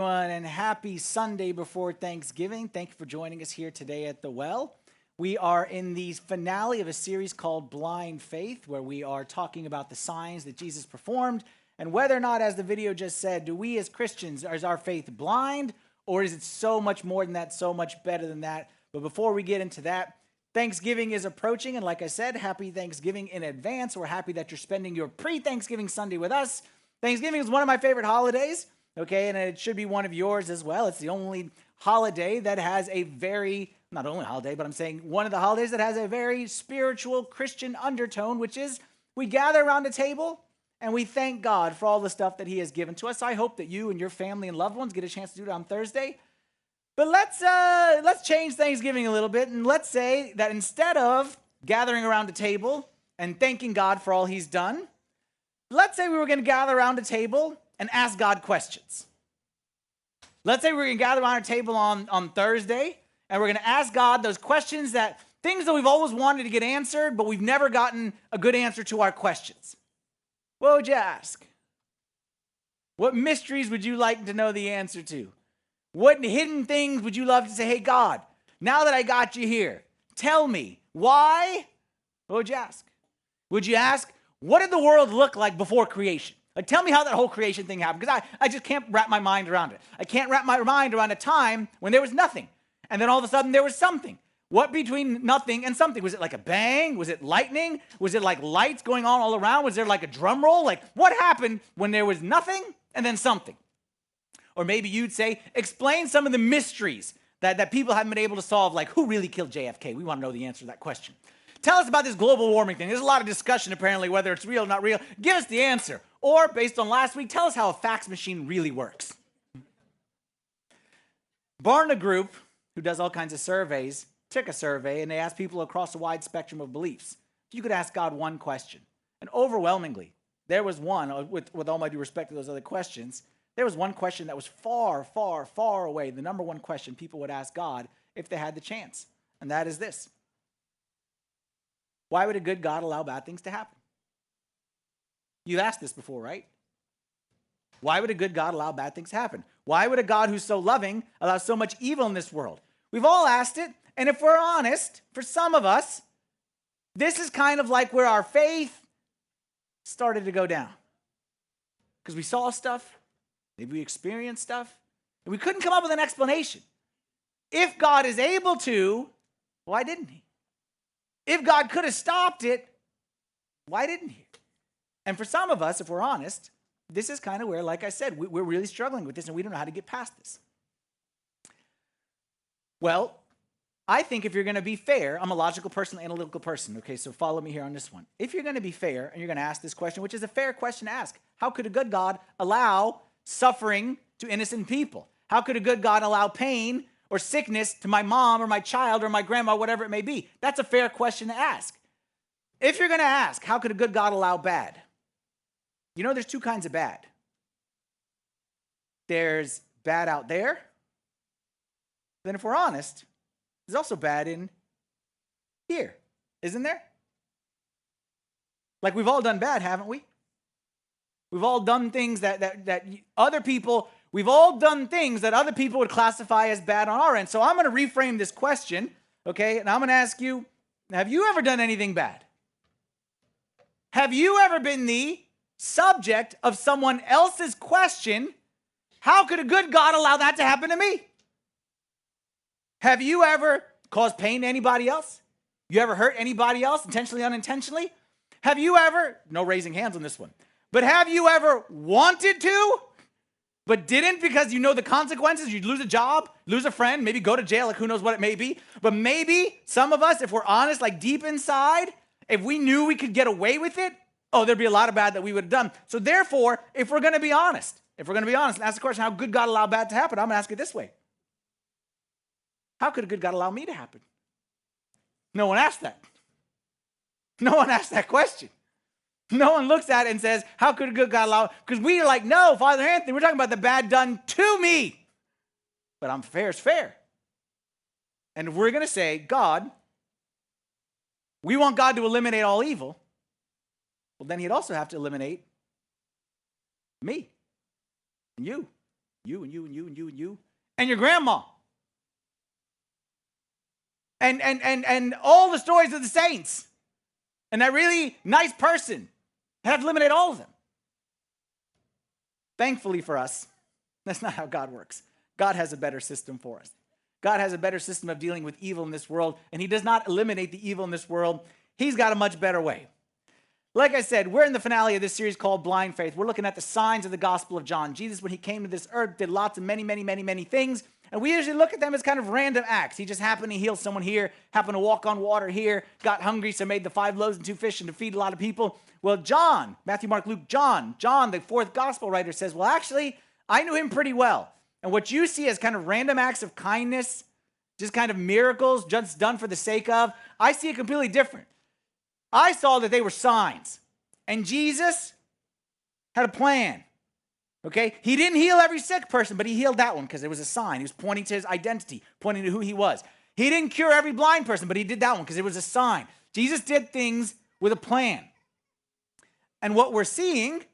Everyone, and happy Sunday before Thanksgiving. Thank you for joining us here today at the Well. We are in the finale of a series called Blind Faith, where we are talking about the signs that Jesus performed and whether or not, as the video just said, do we as Christians, is our faith blind, or is it so much more than that, so much better than that? But before we get into that, Thanksgiving is approaching, and like I said, happy Thanksgiving in advance. We're happy that you're spending your pre-Thanksgiving Sunday with us. Thanksgiving is one of my favorite holidays. Okay, and it should be one of yours as well. It's the only holiday that has a very, not only holiday, but I'm saying one of the holidays that has a very spiritual Christian undertone, which is we gather around a table and we thank God for all the stuff that he has given to us. I hope that you and your family and loved ones get a chance to do it on Thursday. But let's change Thanksgiving a little bit, and let's say that instead of gathering around a table and thanking God for all he's done, let's say we were going to gather around a table and ask God questions. Let's say we're going to gather around a table on Thursday, and we're going to ask God those questions, things that we've always wanted to get answered, but we've never gotten a good answer to our questions. What would you ask? What mysteries would you like to know the answer to? What hidden things would you love to say, hey, God, now that I got you here, tell me, why? What would you ask? Would you ask, what did the world look like before creation? Like, tell me how that whole creation thing happened, because I just can't wrap my mind around it. I can't wrap my mind around a time when there was nothing, and then all of a sudden there was something. What between nothing and something? Was it like a bang? Was it lightning? Was it like lights going on all around? Was there like a drum roll? Like, what happened when there was nothing and then something? Or maybe you'd say, explain some of the mysteries that people haven't been able to solve, like who really killed JFK? We want to know the answer to that question. Tell us about this global warming thing. There's a lot of discussion, apparently, whether it's real or not real. Give us the answer. Or, based on last week, tell us how a fax machine really works. Barna Group, who does all kinds of surveys, took a survey, and they asked people across a wide spectrum of beliefs. You could ask God one question. And overwhelmingly, there was one, with all my due respect to those other questions, there was one question that was far, far, far away, the number one question people would ask God if they had the chance. And that is this. Why would a good God allow bad things to happen? You've asked this before, right? Why would a good God allow bad things to happen? Why would a God who's so loving allow so much evil in this world? We've all asked it, and if we're honest, for some of us, this is kind of like where our faith started to go down. Because we saw stuff, maybe we experienced stuff, and we couldn't come up with an explanation. If God is able to, why didn't he? If God could have stopped it, why didn't he? And for some of us, if we're honest, this is kind of where, like I said, we're really struggling with this and we don't know how to get past this. Well, I think if you're going to be fair, I'm a logical person, analytical person, okay, so follow me here on this one. If you're going to be fair and you're going to ask this question, which is a fair question to ask, how could a good God allow suffering to innocent people? How could a good God allow pain or sickness to my mom or my child or my grandma, whatever it may be? That's a fair question to ask. If you're going to ask, how could a good God allow bad? You know, there's two kinds of bad. There's bad out there. Then if we're honest, there's also bad in here, isn't there? Like, we've all done bad, haven't we? We've all done things that other people, we've all done things that other people would classify as bad on our end. So I'm going to reframe this question, okay? And I'm going to ask you, have you ever done anything bad? Have you ever been the subject of someone else's question, how could a good God allow that to happen to me? Have you ever caused pain to anybody else? You ever hurt anybody else, intentionally, unintentionally? Have you ever, no raising hands on this one, but have you ever wanted to, but didn't because you know the consequences? You'd lose a job, lose a friend, maybe go to jail, like who knows what it may be. But maybe some of us, if we're honest, like deep inside, if we knew we could get away with it, oh, there'd be a lot of bad that we would have done. So therefore, if we're going to be honest, and ask the question, how could God allow bad to happen? I'm going to ask it this way. How could a good God allow me to happen? No one asked that. No one asked that question. No one looks at it and says, how could a good God allow? Because we are like, no, Father Anthony, we're talking about the bad done to me. But I'm fair is fair. And we're going to say, God, we want God to eliminate all evil. Well, then he'd also have to eliminate me and you You and you and you and you and you. And your grandma. And all the stories of the saints. And that really nice person. Had to eliminate all of them. Thankfully for us, that's not how God works. God has a better system for us. God has a better system of dealing with evil in this world, and he does not eliminate the evil in this world. He's got a much better way. Like I said, we're in the finale of this series called Blind Faith. We're looking at the signs of the Gospel of John. Jesus, when he came to this earth, did lots of many things, and we usually look at them as kind of random acts. He just happened to heal someone here, happened to walk on water here, got hungry, so made the 5 loaves and 2 fish and to feed a lot of people. Well, John, Matthew, Mark, Luke, John, the 4th Gospel writer says, well, actually, I knew him pretty well. And what you see as kind of random acts of kindness, just kind of miracles just done for the sake of, I see it completely different. I saw that they were signs. And Jesus had a plan. Okay? He didn't heal every sick person, but he healed that one because it was a sign. He was pointing to his identity, pointing to who he was. He didn't cure every blind person, but he did that one because it was a sign. Jesus did things with a plan. And what we're seeing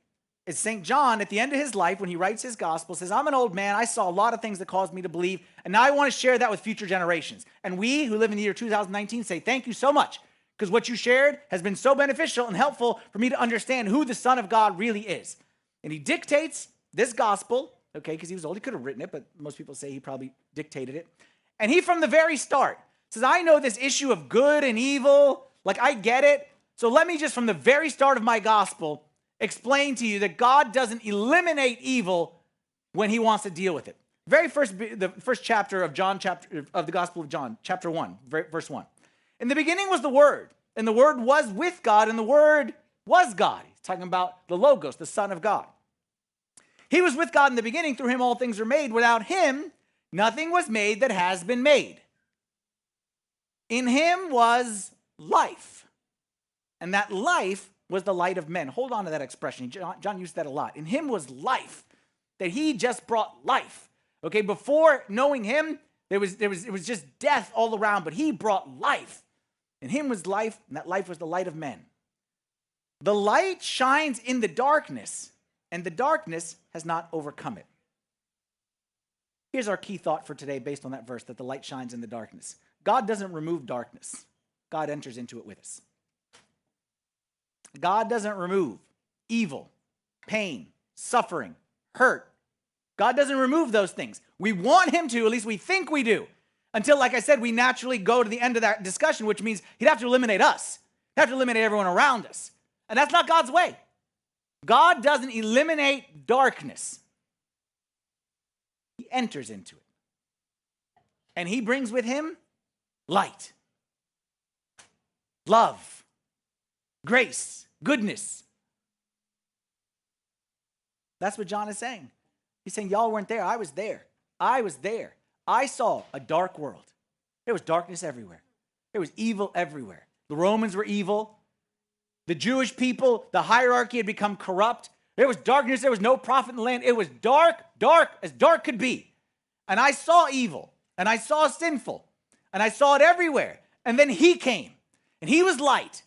is St. John, at the end of his life, when he writes his gospel, says, I'm an old man. I saw a lot of things that caused me to believe, and now I want to share that with future generations. And we, who live in the year 2019, say, thank you so much, because what you shared has been so beneficial and helpful for me to understand who the Son of God really is. And he dictates this gospel, okay, because he was old. He could have written it, but most people say he probably dictated it. And he, from the very start, says, I know this issue of good and evil. Like, I get it. So let me just, from the very start of my gospel, explain to you that God doesn't eliminate evil when he wants to deal with it. The first chapter of the Gospel of John, chapter 1, verse 1. In the beginning was the Word, and the Word was with God, and the Word was God. He's talking about the Logos, the Son of God. He was with God in the beginning. Through him all things were made. Without him, nothing was made that has been made. In him was life, and that life was the light of men. Hold on to that expression. John used that a lot. In him was life, that he just brought life. Okay, before knowing him, it was just death all around, but he brought life. In him was life, and that life was the light of men. The light shines in the darkness, and the darkness has not overcome it. Here's our key thought for today based on that verse, that the light shines in the darkness. God doesn't remove darkness. God enters into it with us. God doesn't remove evil, pain, suffering, hurt. God doesn't remove those things. We want him to, at least we think we do. Until, like I said, we naturally go to the end of that discussion, which means he'd have to eliminate us. He'd have to eliminate everyone around us. And that's not God's way. God doesn't eliminate darkness. He enters into it. And he brings with him light, love, grace, goodness. That's what John is saying. He's saying, y'all weren't there. I was there. I was there. I saw a dark world. There was darkness everywhere. There was evil everywhere. The Romans were evil. The Jewish people, the hierarchy had become corrupt. There was darkness. There was no prophet in the land. It was dark, dark as dark could be. And I saw evil, and I saw sinful, and I saw it everywhere. And then he came, and he was light,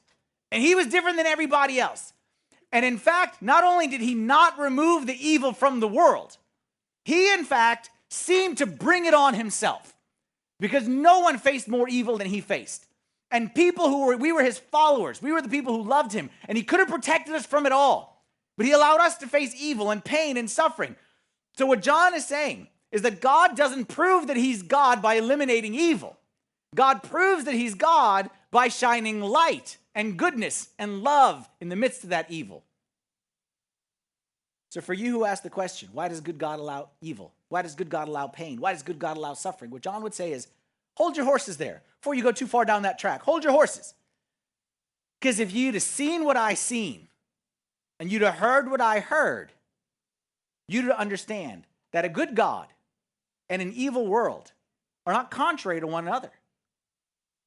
and he was different than everybody else. And in fact, not only did he not remove the evil from the world, he, in fact, seemed to bring it on himself, because no one faced more evil than he faced. And people we were his followers. We were the people who loved him, and he could have protected us from it all. But he allowed us to face evil and pain and suffering. So what John is saying is that God doesn't prove that he's God by eliminating evil. God proves that he's God by shining light and goodness and love in the midst of that evil. So for you who ask the question, why does good God allow evil? Why does good God allow pain? Why does good God allow suffering? What John would say is, hold your horses there before you go too far down that track. Hold your horses. Because if you'd have seen what I seen, and you'd have heard what I heard, you'd understand that a good God and an evil world are not contrary to one another.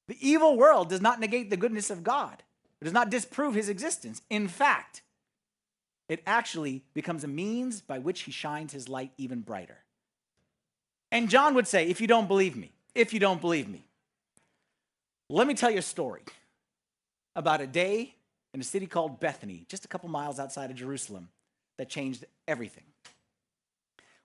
The evil world does not negate the goodness of God. It does not disprove his existence. In fact, it actually becomes a means by which he shines his light even brighter. And John would say, if you don't believe me, let me tell you a story about a day in a city called Bethany, just a couple miles outside of Jerusalem, that changed everything.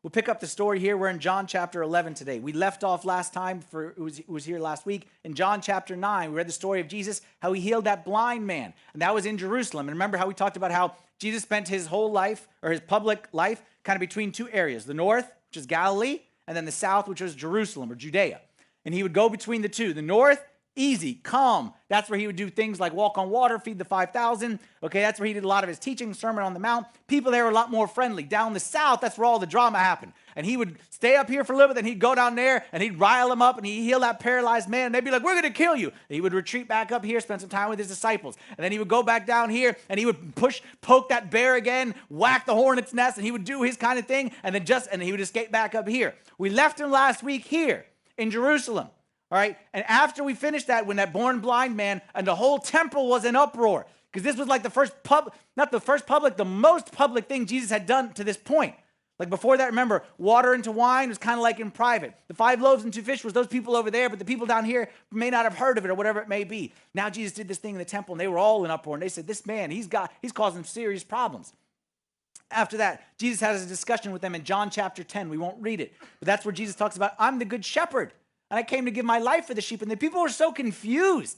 We'll pick up the story here. We're in John chapter 11 today. We left off last time, for who was here last week, in John chapter 9. We read the story of Jesus, how he healed that blind man. And that was in Jerusalem. And remember how we talked about how Jesus spent his whole life, or his public life, kind of between two areas. The north, which is Galilee, and then the south, which was Jerusalem or Judea. And he would go between the two. The north, easy, calm. That's where he would do things like walk on water, feed the 5,000. Okay, that's where he did a lot of his teaching, Sermon on the Mount. People there were a lot more friendly. Down the south, that's where all the drama happened. And he would stay up here for a little bit, then he'd go down there, and he'd rile them up, and he'd heal that paralyzed man. And they'd be like, we're going to kill you. And he would retreat back up here, spend some time with his disciples. And then he would go back down here, and he would poke that bear again, whack the hornet's nest, and he would do his kind of thing, and then he would escape back up here. We left him last week here in Jerusalem. All right, and after we finished that, when that born blind man and the whole temple was in uproar, because this was like the most public thing Jesus had done to this point. Like before that, remember, water into wine was kind of like in private. The 5 loaves and 2 fish was those people over there, but the people down here may not have heard of it or whatever it may be. Now Jesus did this thing in the temple, and they were all in uproar, and they said, this man, he's causing serious problems. After that, Jesus has a discussion with them in John chapter 10. We won't read it, but that's where Jesus talks about, I'm the good shepherd. And I came to give my life for the sheep. And the people were so confused.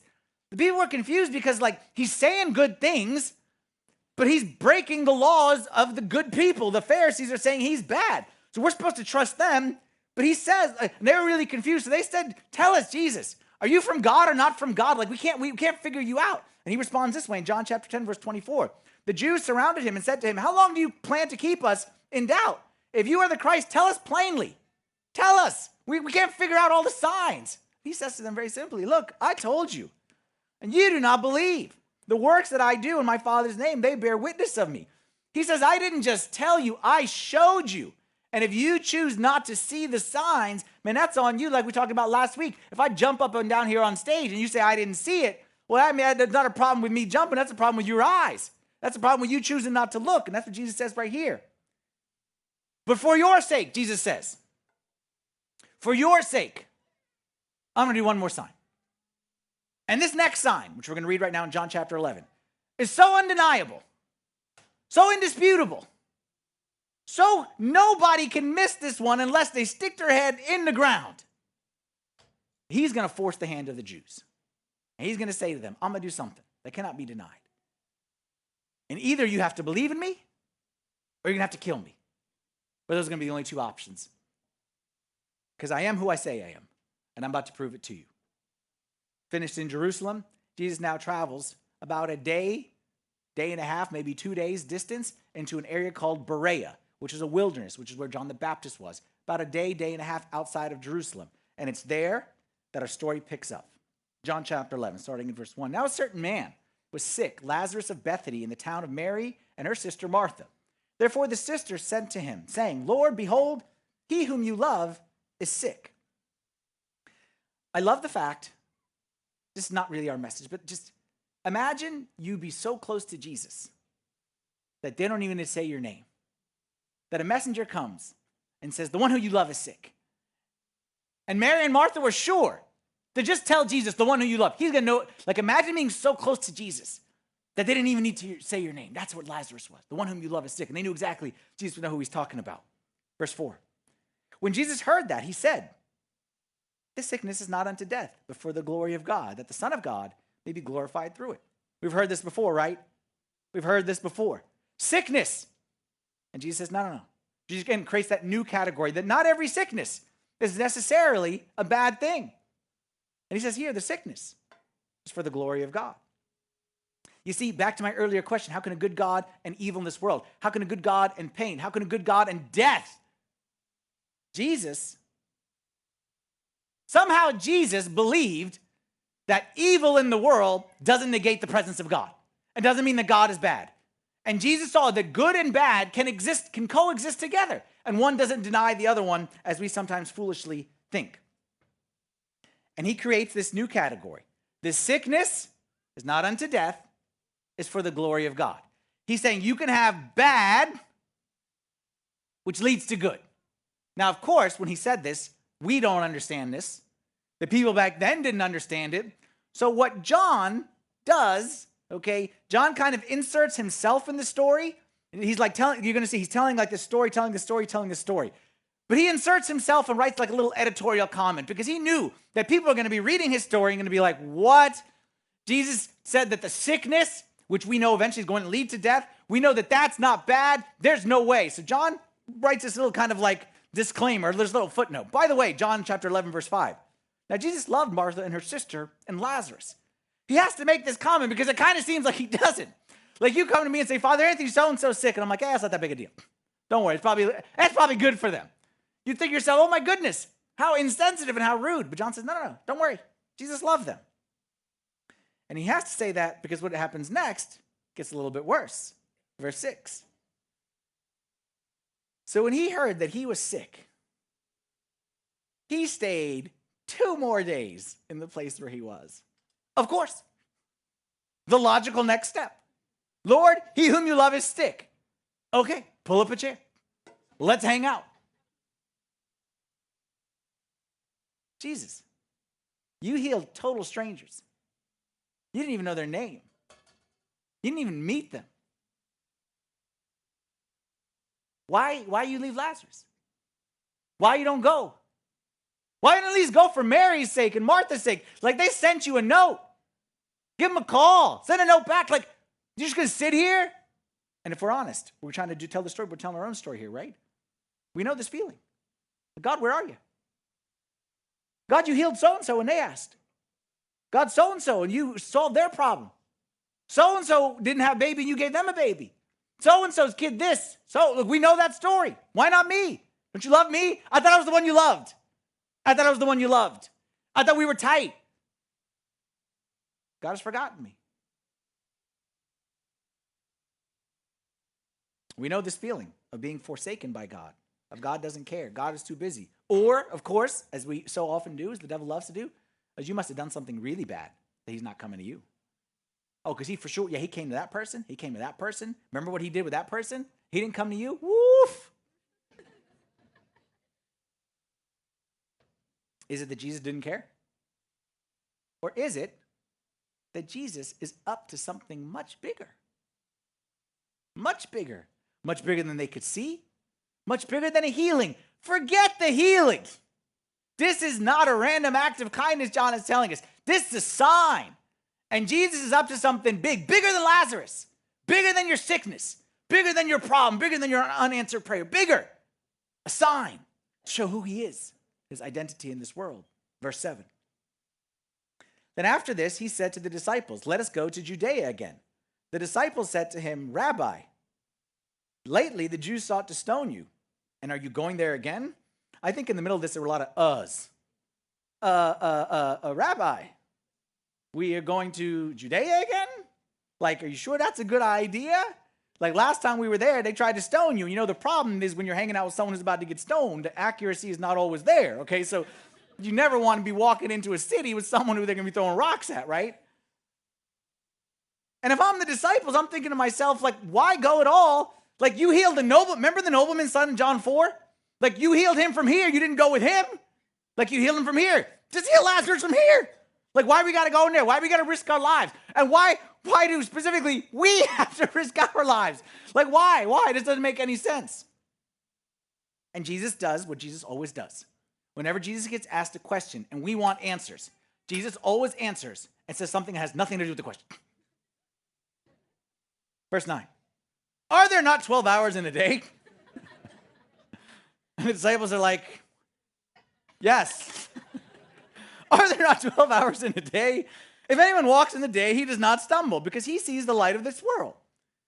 The people were confused because, like, he's saying good things, but he's breaking the laws of the good people. The Pharisees are saying he's bad. So we're supposed to trust them. But he says, and they were really confused. So they said, tell us, Jesus, are you from God or not from God? Like, we can't figure you out. And he responds this way in John chapter 10, verse 24. The Jews surrounded him and said to him, how long do you plan to keep us in doubt? If you are the Christ, tell us plainly. Tell us. We can't figure out all the signs. He says to them very simply, look, I told you, and you do not believe. The works that I do in my Father's name, they bear witness of me. He says, I didn't just tell you, I showed you. And if you choose not to see the signs, man, that's on you, like we talked about last week. If I jump up and down here on stage and you say I didn't see it, well, I mean, that's not a problem with me jumping. That's a problem with your eyes. That's a problem with you choosing not to look. And that's what Jesus says right here. But for your sake, Jesus says, for your sake, I'm going to do one more sign. And this next sign, which we're going to read right now in John chapter 11, is so undeniable, so indisputable, so nobody can miss this one unless they stick their head in the ground. He's going to force the hand of the Jews. And he's going to say to them, I'm going to do something that cannot be denied. And either you have to believe in me, or you're going to have to kill me. But those are going to be the only 2 options. Because I am who I say I am, and I'm about to prove it to you. Finished in Jerusalem, Jesus now travels about a day and a half, maybe 2 days distance into an area called Berea, which is a wilderness, which is where John the Baptist was. About a day and a half outside of Jerusalem. And it's there that our story picks up. John chapter 11, starting in verse 1. Now a certain man was sick, Lazarus of Bethany, in the town of Mary and her sister Martha. Therefore the sisters sent to him, saying, Lord, behold, he whom you love is sick. I love the fact, this is not really our message, but just imagine you be so close to Jesus that they don't even say your name. That a messenger comes and says, the one who you love is sick. And Mary and Martha were sure to just tell Jesus, the one who you love. He's going to know. Like, imagine being so close to Jesus that they didn't even need to say your name. That's what Lazarus was. The one whom you love is sick. And they knew exactly Jesus would know who he's talking about. Verse 4. When Jesus heard that, he said, this sickness is not unto death, but for the glory of God, that the Son of God may be glorified through it. We've heard this before, right? We've heard this before. Sickness. And Jesus says, no. Jesus again creates that new category that not every sickness is necessarily a bad thing. And he says here, the sickness is for the glory of God. You see, back to my earlier question, how can a good God and evil in this world? How can a good God and pain? How can a good God and death? Somehow Jesus believed that evil in the world doesn't negate the presence of God. It doesn't mean that God is bad. And Jesus saw that good and bad can coexist together. And one doesn't deny the other one, as we sometimes foolishly think. And he creates this new category. This sickness is not unto death, it's for the glory of God. He's saying you can have bad, which leads to good. Now, of course, when he said this, we don't understand this. The people back then didn't understand it. So what John does, okay, John kind of inserts himself in the story. He's like you're going to see, he's telling like the story, telling the story. But he inserts himself and writes like a little editorial comment because he knew that people are going to be reading his story and going to be like, what? Jesus said that the sickness, which we know eventually is going to lead to death, we know that that's not bad. There's no way. So John writes this little kind of like disclaimer, this little footnote. By the way, John chapter 11, verse 5. Now, Jesus loved Martha and her sister and Lazarus. He has to make this comment because it kind of seems like he doesn't. Like you come to me and say, Father Anthony, so-and-so sick. And I'm like, it's not that big a deal. Don't worry. It's probably good for them. You think to yourself, oh my goodness, how insensitive and how rude. But John says, no, don't worry. Jesus loved them. And he has to say that because what happens next gets a little bit worse. Verse 6. So when he heard that he was sick, he stayed 2 more days in the place where he was. Of course, the logical next step. Lord, he whom you love is sick. Okay, pull up a chair. Let's hang out. Jesus, you healed total strangers. You didn't even know their name. You didn't even meet them. Why you leave Lazarus? Why you don't go? Why don't you at least go for Mary's sake and Martha's sake? Like they sent you a note. Give them a call. Send a note back. Like, you're just going to sit here? And if we're honest, we're trying to tell the story. We're telling our own story here, right? We know this feeling. God, where are you? God, you healed so-and-so, and they asked. God, so-and-so, and you solved their problem. So-and-so didn't have a baby, and you gave them a baby. So-and-so's kid this. So, look, we know that story. Why not me? Don't you love me? I thought I was the one you loved. I thought I was the one you loved. I thought we were tight. God has forgotten me. We know this feeling of being forsaken by God, of God doesn't care. God is too busy. Or, of course, as we so often do, as the devil loves to do, as you must have done something really bad that he's not coming to you. Oh, because he for sure, he came to that person. He came to that person. Remember what he did with that person? He didn't come to you? Woof. Is it that Jesus didn't care? Or is it that Jesus is up to something much bigger? Much bigger. Much bigger than they could see. Much bigger than a healing. Forget the healing. This is not a random act of kindness, John is telling us. This is a sign. And Jesus is up to something big. Bigger than Lazarus. Bigger than your sickness. Bigger than your problem. Bigger than your unanswered prayer. Bigger. A sign to show who he is. His identity in this world. Verse 7. Then after this, he said to the disciples, let us go to Judea again. The disciples said to him, Rabbi, lately the Jews sought to stone you. And are you going there again? I think in the middle of this, there were a lot of uhs. Rabbi, we are going to Judea again? Like, are you sure that's a good idea? Like last time we were there, they tried to stone you. You know, the problem is when you're hanging out with someone who's about to get stoned, the accuracy is not always there, okay? So you never want to be walking into a city with someone who they're going to be throwing rocks at, right? And if I'm the disciples, I'm thinking to myself, like, why go at all? Like, you healed the nobleman. Remember the nobleman's son in John 4? Like, you healed him from here. You didn't go with him. Like, you healed him from here. Just heal Lazarus from here. Like, why we got to go in there? Why we got to risk our lives? And why do specifically we have to risk our lives? Like, why? Why? This doesn't make any sense. And Jesus does what Jesus always does. Whenever Jesus gets asked a question and we want answers, Jesus always answers and says something that has nothing to do with the question. Verse 9. Are there not 12 hours in a day? And the disciples are like, yes. Are there not 12 hours in a day? If anyone walks in the day, he does not stumble because he sees the light of this world.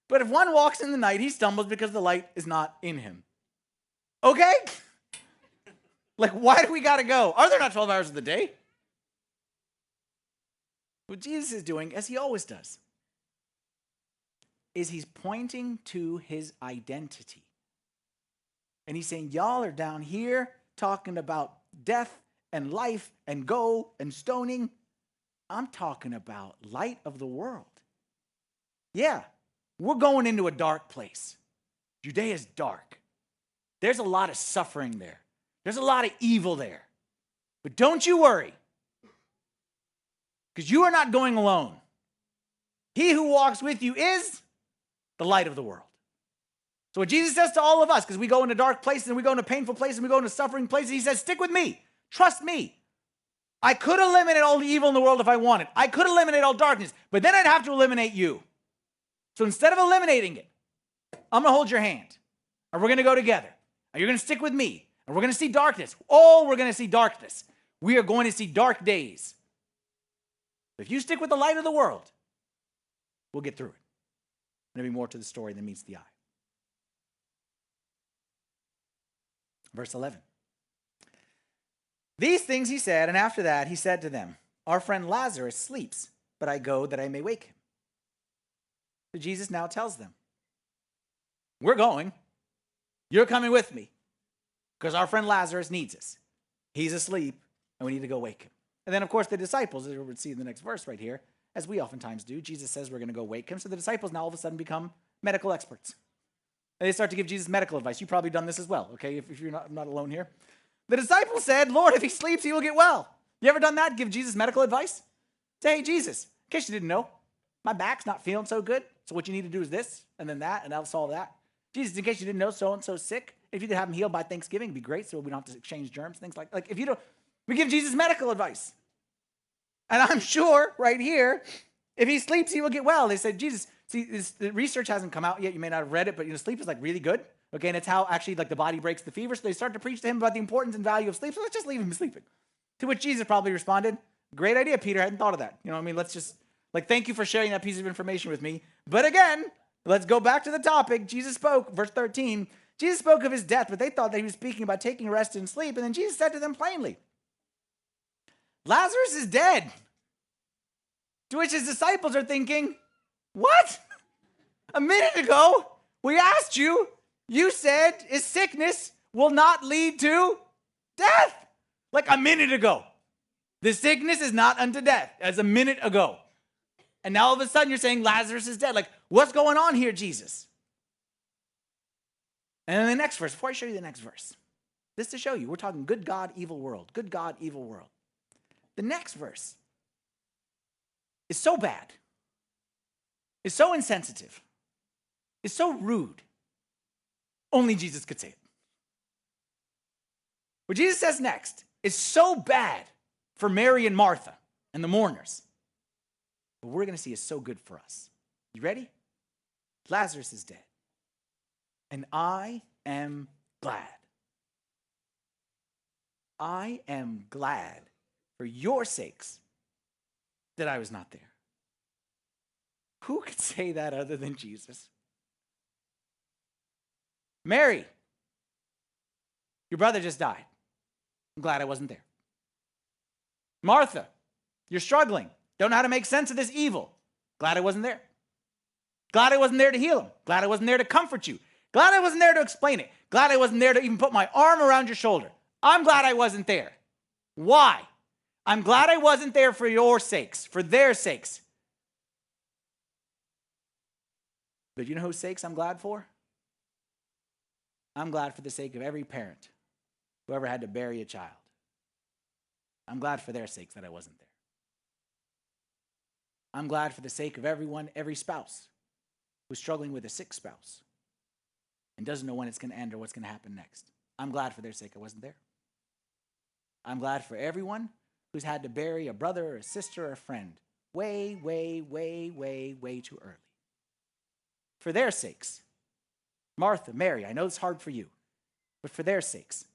But if one walks in the night, he stumbles because the light is not in him. Okay? Like, why do we got to go? Are there not 12 hours of the day? What Jesus is doing, as he always does, is he's pointing to his identity. And he's saying, y'all are down here talking about death and life and go and stoning. I'm talking about light of the world. Yeah, we're going into a dark place. Judea is dark. There's a lot of suffering there. There's a lot of evil there. But don't you worry, because you are not going alone. He who walks with you is the light of the world. So what Jesus says to all of us, because we go into dark places and we go into painful places and we go into suffering places, he says, stick with me. Trust me. I could eliminate all the evil in the world if I wanted. I could eliminate all darkness, but then I'd have to eliminate you. So instead of eliminating it, I'm going to hold your hand, and we're going to go together, and you're going to stick with me, and we're going to see darkness. Oh, we're going to see darkness. We are going to see dark days. If you stick with the light of the world, we'll get through it. There'll be more to the story than meets the eye. Verse 11. These things he said, and after that he said to them, our friend Lazarus sleeps, but I go that I may wake him. So Jesus now tells them, we're going. You're coming with me because our friend Lazarus needs us. He's asleep, and we need to go wake him. And then, of course, the disciples, as we'll see in the next verse right here, as we oftentimes do, Jesus says we're going to go wake him. So the disciples now all of a sudden become medical experts. And they start to give Jesus medical advice. You've probably done this as well, okay, if you're not alone here. The disciples said, Lord, if he sleeps, he will get well. You ever done that? Give Jesus medical advice? Say, hey, Jesus, in case you didn't know, my back's not feeling so good. So what you need to do is this, and then that, and that'll solve that. Jesus, in case you didn't know, so-and-so's sick. If you could have him healed by Thanksgiving, it'd be great, so we don't have to exchange germs, things like if you don't, we give Jesus medical advice. And I'm sure right here, if he sleeps, he will get well. They said, Jesus, see, the research hasn't come out yet. You may not have read it, but sleep is like really good. Okay, and it's how actually like the body breaks the fever. So they start to preach to him about the importance and value of sleep. So let's just leave him sleeping. To which Jesus probably responded, great idea, Peter. I hadn't thought of that. You know what I mean? Let's just, thank you for sharing that piece of information with me. But again, let's go back to the topic. Jesus spoke, verse 13. Jesus spoke of his death, but they thought that he was speaking about taking rest and sleep. And then Jesus said to them plainly, Lazarus is dead. To which his disciples are thinking, what? A minute ago, we asked you, you said his sickness will not lead to death. Like a minute ago. The sickness is not unto death, as a minute ago. And now all of a sudden you're saying Lazarus is dead. Like, what's going on here, Jesus? And then the next verse, before I show you the next verse, this to show you, we're talking good God, evil world. Good God, evil world. The next verse is so bad. It's so insensitive. It's so rude. Only Jesus could say it. What Jesus says next is so bad for Mary and Martha and the mourners. But what we're going to see is so good for us. You ready? Lazarus is dead. And I am glad. I am glad for your sakes that I was not there. Who could say that other than Jesus? Mary, your brother just died. I'm glad I wasn't there. Martha, you're struggling. Don't know how to make sense of this evil. Glad I wasn't there. Glad I wasn't there to heal him. Glad I wasn't there to comfort you. Glad I wasn't there to explain it. Glad I wasn't there to even put my arm around your shoulder. I'm glad I wasn't there. Why? I'm glad I wasn't there for your sakes, for their sakes. But you know whose sakes I'm glad for? I'm glad for the sake of every parent who ever had to bury a child. I'm glad for their sakes that I wasn't there. I'm glad for the sake of everyone, every spouse who's struggling with a sick spouse and doesn't know when it's going to end or what's going to happen next. I'm glad for their sake I wasn't there. I'm glad for everyone who's had to bury a brother or a sister or a friend way, way, way, way, way too early. For their sakes, Martha, Mary, I know it's hard for you, but for their sakes,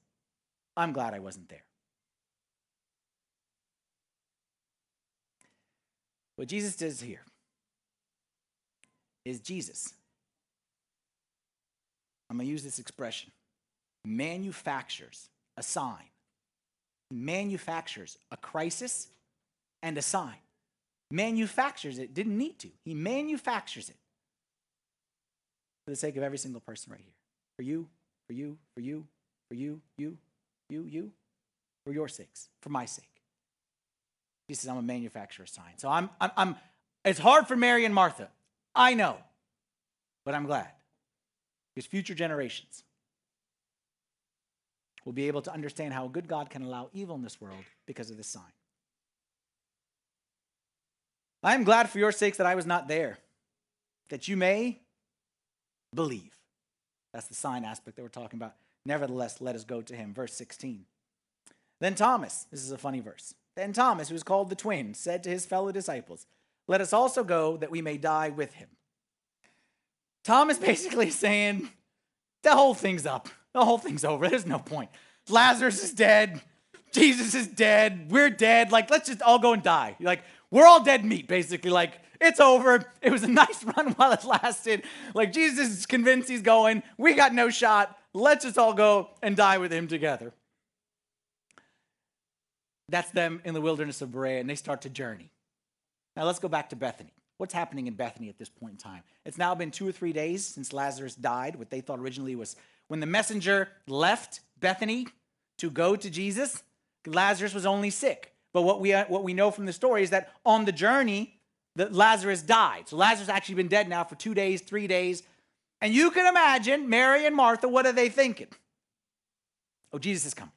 I'm glad I wasn't there. What Jesus does here is Jesus, I'm going to use this expression, manufactures a sign. He manufactures a crisis and a sign. Manufactures it, didn't need to. He manufactures it for the sake of every single person right here. For you, for you, for you, for you, you, for your sakes, for my sake. He says, I'm a manufacturer sign. So I'm it's hard for Mary and Martha. I know, but I'm glad. Because future generations will be able to understand how a good God can allow evil in this world because of this sign. I am glad for your sakes that I was not there, that you may believe. That's the sign aspect that we're talking about. Nevertheless, let us go to him. Verse 16. Then Thomas, this is a funny verse. Then Thomas, who is called the twin, said to his fellow disciples, let us also go that we may die with him. Thomas basically saying, the whole thing's up. The whole thing's over. There's no point. Lazarus is dead. Jesus is dead. We're dead. Like, let's just all go and die. Like, we're all dead meat, basically. Like, it's over. It was a nice run while it lasted. Like, Jesus is convinced he's going. We got no shot. Let's just all go and die with him together. That's them in the wilderness of Berea, and they start to journey. Now, let's go back to Bethany. What's happening in Bethany at this point in time? It's now been 2 or 3 days since Lazarus died. What they thought originally was when the messenger left Bethany to go to Jesus, Lazarus was only sick. But what we know from the story is that on the journey, that Lazarus died. So Lazarus actually been dead now for 2 days, 3 days. And you can imagine Mary and Martha, what are they thinking? Oh, Jesus is coming.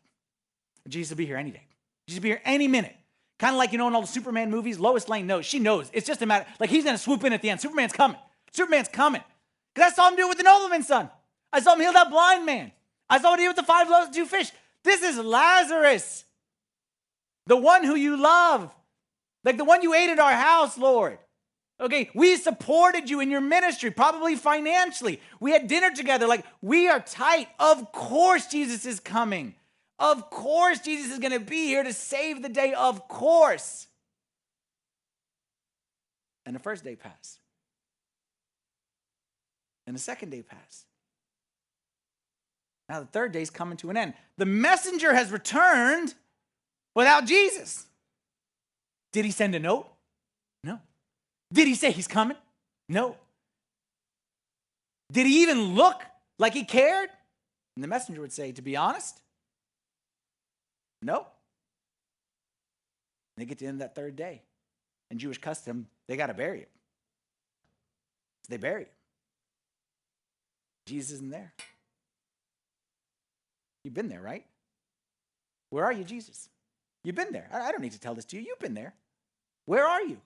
Jesus will be here any day. Jesus will be here any minute. Kind of like, in all the Superman movies, Lois Lane knows. She knows. It's just a matter, like he's going to swoop in at the end. Superman's coming. Superman's coming. Because I saw him do it with the Nobleman son. I saw him heal that blind man. I saw him do it with the 5 loaves and 2 fish. This is Lazarus, the one who you love, like the one you ate at our house, Lord. Okay, we supported you in your ministry, probably financially. We had dinner together. Like, we are tight. Of course Jesus is coming. Of course Jesus is going to be here to save the day. Of course. And the first day passed. And the second day passed. Now the third day is coming to an end. The messenger has returned without Jesus. Did he send a note? No. Did he say he's coming? No. Did he even look like he cared? And the messenger would say, to be honest, no. They get to the end of that third day. In Jewish custom, they got to bury him. So they bury him. Jesus isn't there. You've been there, right? Where are you, Jesus? You've been there. I don't need to tell this to you. You've been there. Where are you?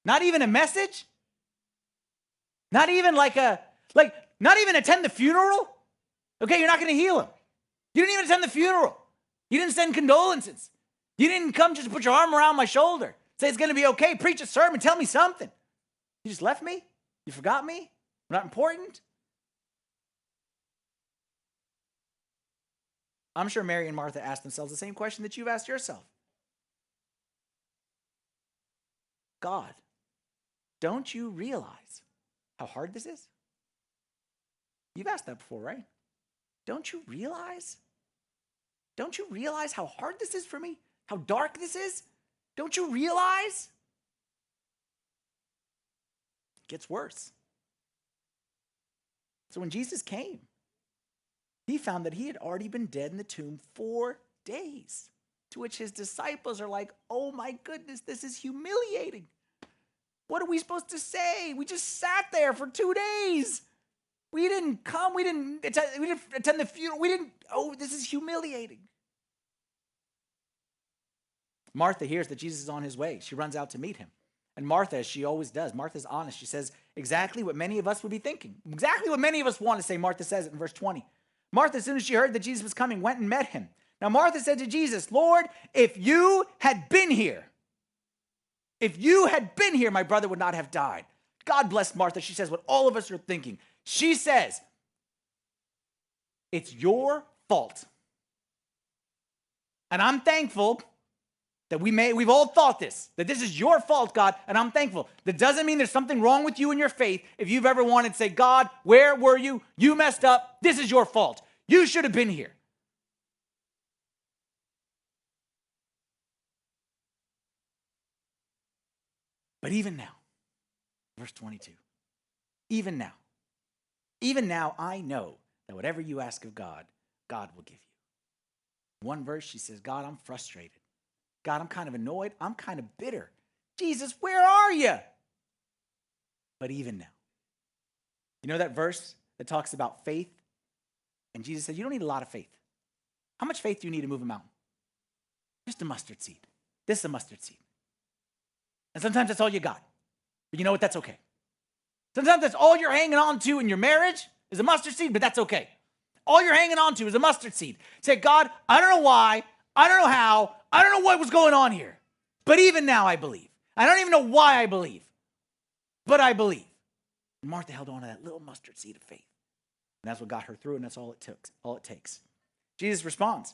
Not even a message? Not even not even attend the funeral? Okay, you're not going to heal him. You didn't even attend the funeral. You didn't send condolences. You didn't come just to put your arm around my shoulder. Say it's going to be okay. Preach a sermon. Tell me something. You just left me? You forgot me? I'm not important? I'm sure Mary and Martha asked themselves the same question that you've asked yourself. God, don't you realize how hard this is? You've asked that before, right? Don't you realize? Don't you realize how hard this is for me? How dark this is? Don't you realize? It gets worse. So when Jesus came, he found that he had already been dead in the tomb 4 days, to which his disciples are like, oh my goodness, this is humiliating. What are we supposed to say? We just sat there for 2 days. We didn't come. We didn't attend the funeral. This is humiliating. Martha hears that Jesus is on his way. She runs out to meet him. And Martha, as she always does, Martha's honest. She says exactly what many of us would be thinking. Exactly what many of us want to say. Martha says it in verse 20. Martha, as soon as she heard that Jesus was coming, went and met him. Now Martha said to Jesus, Lord, if you had been here, my brother would not have died. God bless Martha. She says what all of us are thinking. She says, it's your fault. And I'm thankful that we've all thought this, that this is your fault, God, and I'm thankful. That doesn't mean there's something wrong with you and your faith. If you've ever wanted to say, God, where were you? You messed up. This is your fault. You should have been here. But even now, verse 22, even now I know that whatever you ask of God, God will give you. One verse, she says, God, I'm frustrated. God, I'm kind of annoyed. I'm kind of bitter. Jesus, where are you? But even now. You know that verse that talks about faith? And Jesus said, you don't need a lot of faith. How much faith do you need to move a mountain? Just a mustard seed. This is a mustard seed. And sometimes that's all you got. But you know what? That's okay. Sometimes that's all you're hanging on to in your marriage is a mustard seed, but that's okay. All you're hanging on to is a mustard seed. Say, God, I don't know why, I don't know how, I don't know what was going on here, but even now I believe. I don't even know why I believe, but I believe. And Martha held on to that little mustard seed of faith. And that's what got her through, and that's all it takes. Jesus responds.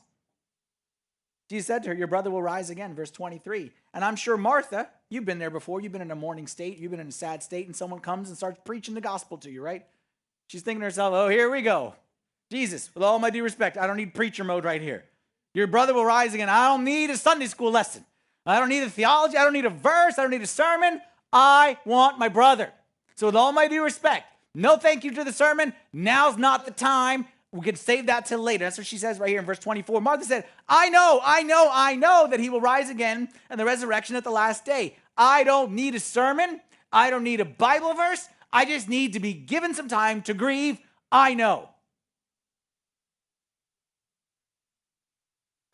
Jesus said to her, your brother will rise again, verse 23. And I'm sure Martha, you've been there before. You've been in a mourning state. You've been in a sad state, and someone comes and starts preaching the gospel to you, right? She's thinking to herself, oh, here we go. Jesus, with all my due respect, I don't need preacher mode right here. Your brother will rise again. I don't need a Sunday school lesson. I don't need a theology. I don't need a verse. I don't need a sermon. I want my brother. So with all my due respect, no thank you to the sermon. Now's not the time. We could save that till later. That's what she says right here in verse 24. Martha said, I know that he will rise again and the resurrection at the last day. I don't need a sermon. I don't need a Bible verse. I just need to be given some time to grieve. I know.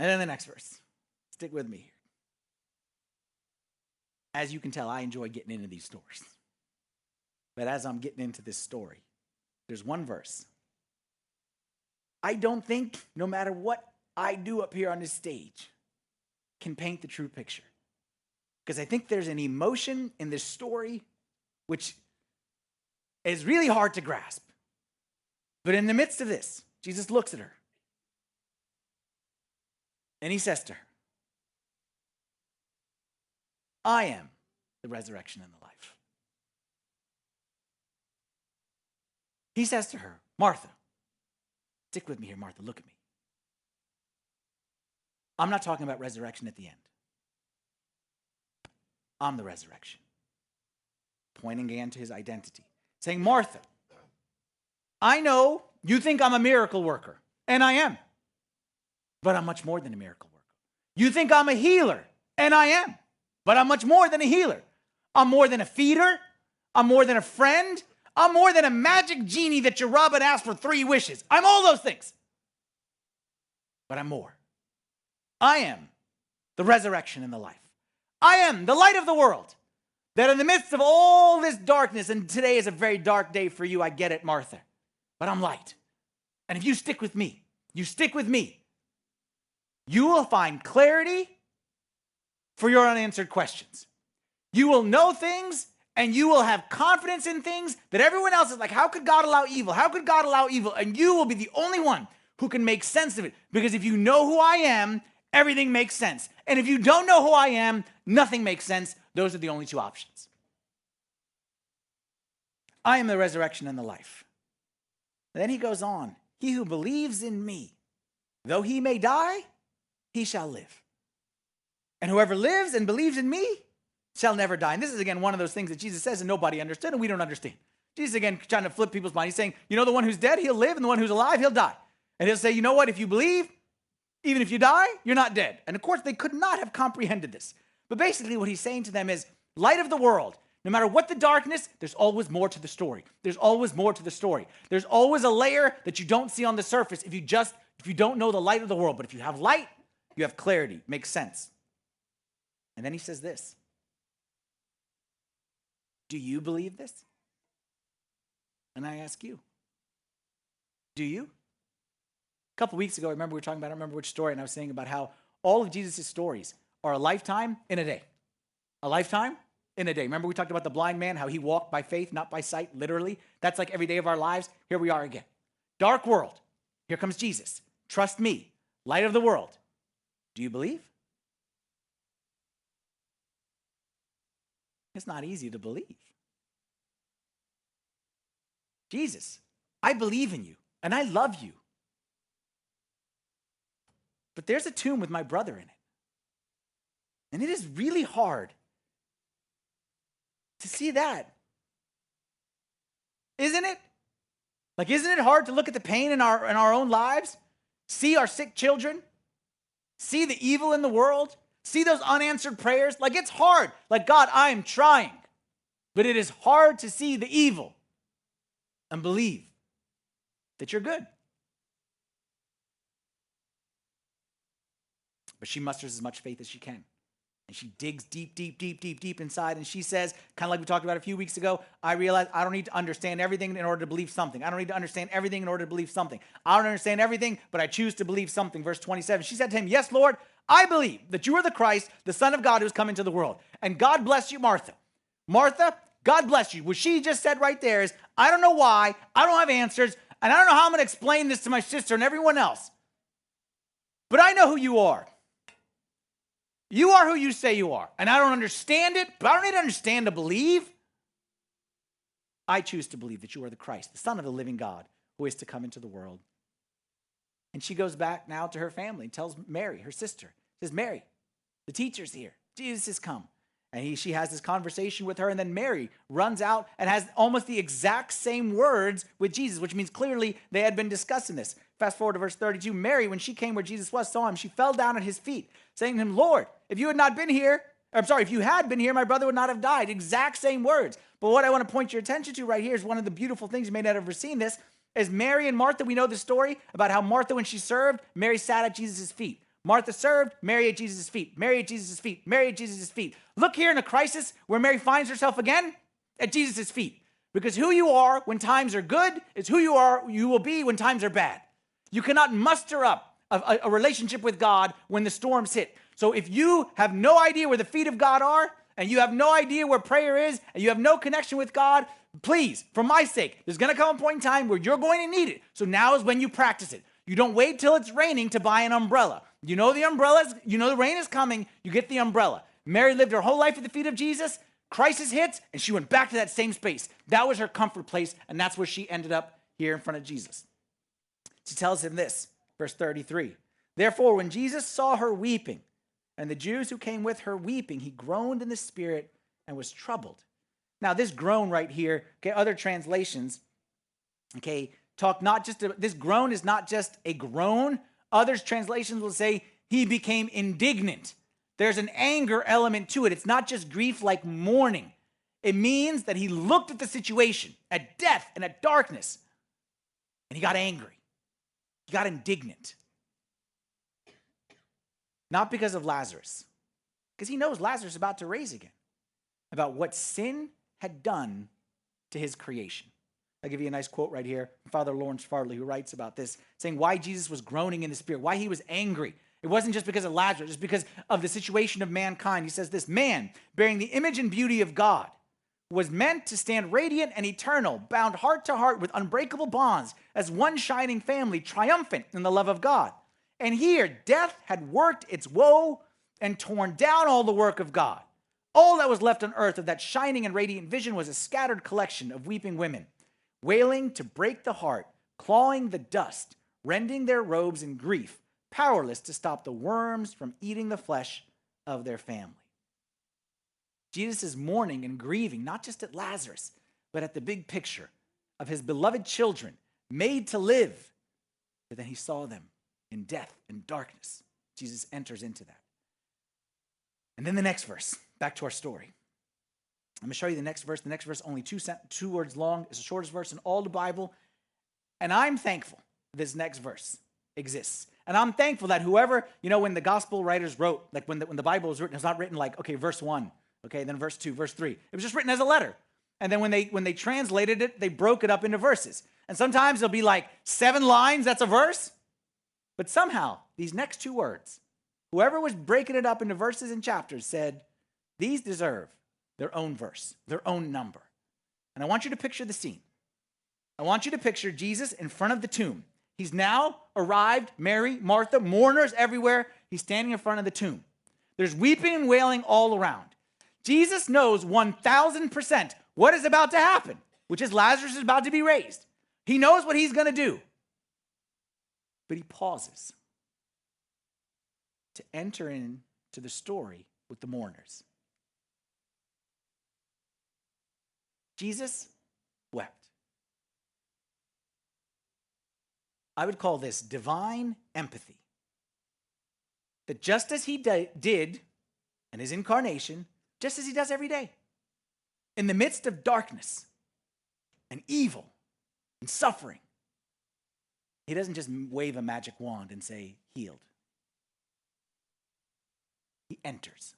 And then the next verse. Stick with me here. As you can tell, I enjoy getting into these stories. But as I'm getting into this story, there's one verse. I don't think, no matter what I do up here on this stage, can paint the true picture. Because I think there's an emotion in this story which is really hard to grasp. But in the midst of this, Jesus looks at her. And he says to her, I am the resurrection and the life. He says to her, Martha, stick with me here, Martha, look at me. I'm not talking about resurrection at the end. I'm the resurrection. Pointing again to his identity. Saying, Martha, I know you think I'm a miracle worker, and I am. But I'm much more than a miracle worker. You think I'm a healer, and I am. But I'm much more than a healer. I'm more than a feeder. I'm more than a friend. I'm more than a magic genie that you rub and ask for 3 wishes. I'm all those things. But I'm more. I am the resurrection and the life. I am the light of the world. That in the midst of all this darkness, and today is a very dark day for you, I get it, Martha. But I'm light. And if you stick with me, you will find clarity for your unanswered questions. You will know things and you will have confidence in things that everyone else is like, how could God allow evil? How could God allow evil? And you will be the only one who can make sense of it. Because if you know who I am, everything makes sense. And if you don't know who I am, nothing makes sense. Those are the only 2 options. I am the resurrection and the life. And then he goes on, he who believes in me, though he may die, he shall live. And whoever lives and believes in me shall never die. And this is, again, one of those things that Jesus says and nobody understood and we don't understand. Jesus, again, trying to flip people's mind. He's saying, you know, the one who's dead, he'll live, and the one who's alive, he'll die. And he'll say, you know what, if you believe, even if you die, you're not dead. And of course, they could not have comprehended this. But basically what he's saying to them is, light of the world, no matter what the darkness, there's always more to the story. There's always more to the story. There's always a layer that you don't see on the surface if you don't know the light of the world. But if you have light, you have clarity. Makes sense. And then he says this. Do you believe this? And I ask you, do you? A couple weeks ago, I remember we were talking about, I don't remember which story, and I was saying about how all of Jesus' stories are a lifetime in a day. A lifetime in a day. Remember we talked about the blind man, how he walked by faith, not by sight, literally. That's like every day of our lives. Here we are again. Dark world. Here comes Jesus. Trust me. Light of the world. Do you believe? It's not easy to believe. Jesus, I believe in you, and I love you. But there's a tomb with my brother in it. And it is really hard to see that. Isn't it? Like, isn't it hard to look at the pain in our own lives? See our sick children? See the evil in the world? See those unanswered prayers? Like, it's hard. Like, God, I am trying. But it is hard to see the evil and believe that you're good. But she musters as much faith as she can. And she digs deep, deep, deep, deep, deep inside. And she says, kind of like we talked about a few weeks ago, I realize I don't need to understand everything in order to believe something. I don't need to understand everything in order to believe something. I don't understand everything, but I choose to believe something. Verse 27, she said to him, yes, Lord, I believe that you are the Christ, the Son of God who has come into the world. And God bless you, Martha. Martha, God bless you. What she just said right there is, I don't know why, I don't have answers, and I don't know how I'm going to explain this to my sister and everyone else. But I know who you are. You are who you say you are. And I don't understand it, but I don't need to understand to believe. I choose to believe that you are the Christ, the Son of the living God, who is to come into the world. And she goes back now to her family and tells Mary, her sister, says, Mary, the teacher's here. Jesus has come. And she has this conversation with her, and then Mary runs out and has almost the exact same words with Jesus, which means clearly they had been discussing this. Fast forward to verse 32. Mary, when she came where Jesus was, saw him. She fell down at his feet, saying to him, Lord, if you had been here, my brother would not have died. Exact same words. But what I want to point your attention to right here is one of the beautiful things, you may not have ever seen this, is Mary and Martha. We know the story about how Martha, when she served, Mary sat at Jesus' feet. Martha served, Mary at Jesus' feet. Mary at Jesus' feet. Mary at Jesus' feet. Look here in a crisis where Mary finds herself again at Jesus' feet. Because who you are when times are good is who you will be when times are bad. You cannot muster up a relationship with God when the storms hit. So if you have no idea where the feet of God are, and you have no idea where prayer is, and you have no connection with God, please, for my sake, there's going to come a point in time where you're going to need it. So now is when you practice it. You don't wait till it's raining to buy an umbrella. You know the umbrellas, you know the rain is coming, you get the umbrella. Mary lived her whole life at the feet of Jesus. Crisis hits, and she went back to that same space. That was her comfort place, and that's where she ended up here in front of Jesus. She tells him this, verse 33. Therefore, when Jesus saw her weeping, and the Jews who came with her weeping, he groaned in the spirit and was troubled. Now, this groan right here, okay, other translations, okay, talk not just, this groan is not just a groan. Others translations will say he became indignant. There's an anger element to it. It's not just grief like mourning. It means that he looked at the situation, at death and at darkness, and he got angry. He got indignant. Not because of Lazarus, because he knows Lazarus is about to raise again, about what sin had done to his creation. I'll give you a nice quote right here. Father Lawrence Farley, who writes about this, saying why Jesus was groaning in the spirit, why he was angry. It wasn't just because of Lazarus, it's because of the situation of mankind. He says this, man, bearing the image and beauty of God, was meant to stand radiant and eternal, bound heart to heart with unbreakable bonds, as one shining family, triumphant in the love of God. And here, death had worked its woe and torn down all the work of God. All that was left on earth of that shining and radiant vision was a scattered collection of weeping women, wailing to break the heart, clawing the dust, rending their robes in grief, powerless to stop the worms from eating the flesh of their family. Jesus is mourning and grieving, not just at Lazarus, but at the big picture of his beloved children made to live. But then he saw them in death and darkness. Jesus enters into that. And then the next verse, back to our story. I'm going to show you the next verse. The next verse, only two words long. It's the shortest verse in all the Bible. And I'm thankful this next verse exists. And I'm thankful that whoever, when the gospel writers wrote, like when the Bible was written, it's not written like, okay, verse 1, okay, then verse 2, verse 3. It was just written as a letter. And then when they translated it, they broke it up into verses. And sometimes it'll be like 7 lines, that's a verse. But somehow, these next 2 words, whoever was breaking it up into verses and chapters said, these deserve their own verse, their own number. And I want you to picture the scene. I want you to picture Jesus in front of the tomb. He's now arrived, Mary, Martha, mourners everywhere. He's standing in front of the tomb. There's weeping and wailing all around. Jesus knows 1,000% what is about to happen, which is Lazarus is about to be raised. He knows what he's going to do. But he pauses to enter into the story with the mourners. Jesus wept. I would call this divine empathy. That just as he did in his incarnation, just as he does every day, in the midst of darkness and evil and suffering, he doesn't just wave a magic wand and say, healed. He enters.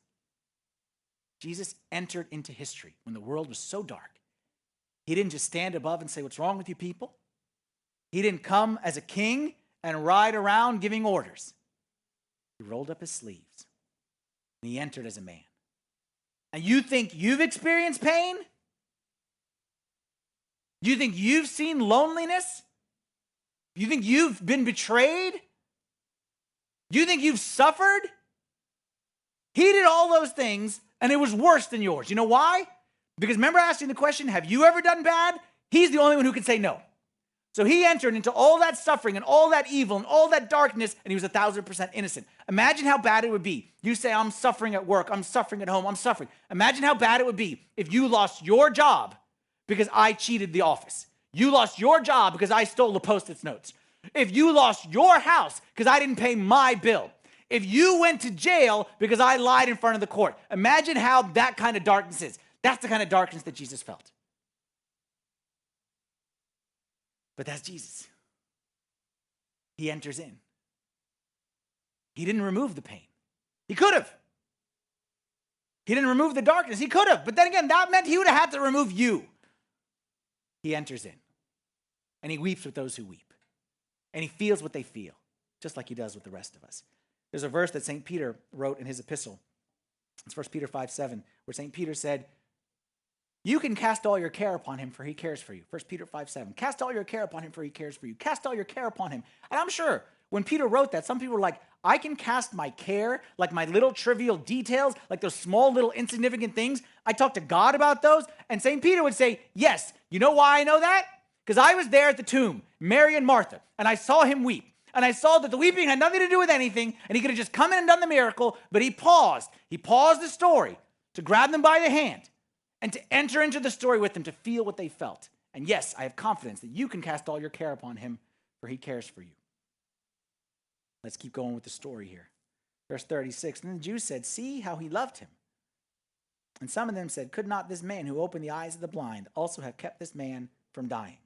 Jesus entered into history when the world was so dark. He didn't just stand above and say, what's wrong with you people? He didn't come as a king and ride around giving orders. He rolled up his sleeves and he entered as a man. And you think you've experienced pain? You think you've seen loneliness? You think you've been betrayed? You think you've suffered? He did all those things and it was worse than yours. You know why? Because remember asking the question, have you ever done bad? He's the only one who can say no. So he entered into all that suffering and all that evil and all that darkness, and he was 1,000% innocent. Imagine how bad it would be. You say, I'm suffering at work, I'm suffering at home, I'm suffering. Imagine how bad it would be if you lost your job because I cheated the office. You lost your job because I stole the Post-it notes. If you lost your house because I didn't pay my bill. If you went to jail because I lied in front of the court. Imagine how that kind of darkness is. That's the kind of darkness that Jesus felt. But that's Jesus. He enters in. He didn't remove the pain. He could have. He didn't remove the darkness. He could have. But then again, that meant he would have had to remove you. He enters in. And he weeps with those who weep. And he feels what they feel, just like he does with the rest of us. There's a verse that St. Peter wrote in his epistle. It's 1 Peter 5:7, where St. Peter said, you can cast all your care upon him, for he cares for you. 1 Peter 5:7. Cast all your care upon him, for he cares for you. Cast all your care upon him. And I'm sure when Peter wrote that, some people were like, I can cast my care, like my little trivial details, like those small little insignificant things. I talk to God about those. And St. Peter would say, yes. You know why I know that? Because I was there at the tomb, Mary and Martha, and I saw him weep. And I saw that the weeping had nothing to do with anything, and he could have just come in and done the miracle, but he paused. He paused the story to grab them by the hand and to enter into the story with them, to feel what they felt. And yes, I have confidence that you can cast all your care upon him, for he cares for you. Let's keep going with the story here. Verse 36, and the Jews said, see how he loved him. And some of them said, could not this man who opened the eyes of the blind also have kept this man from dying?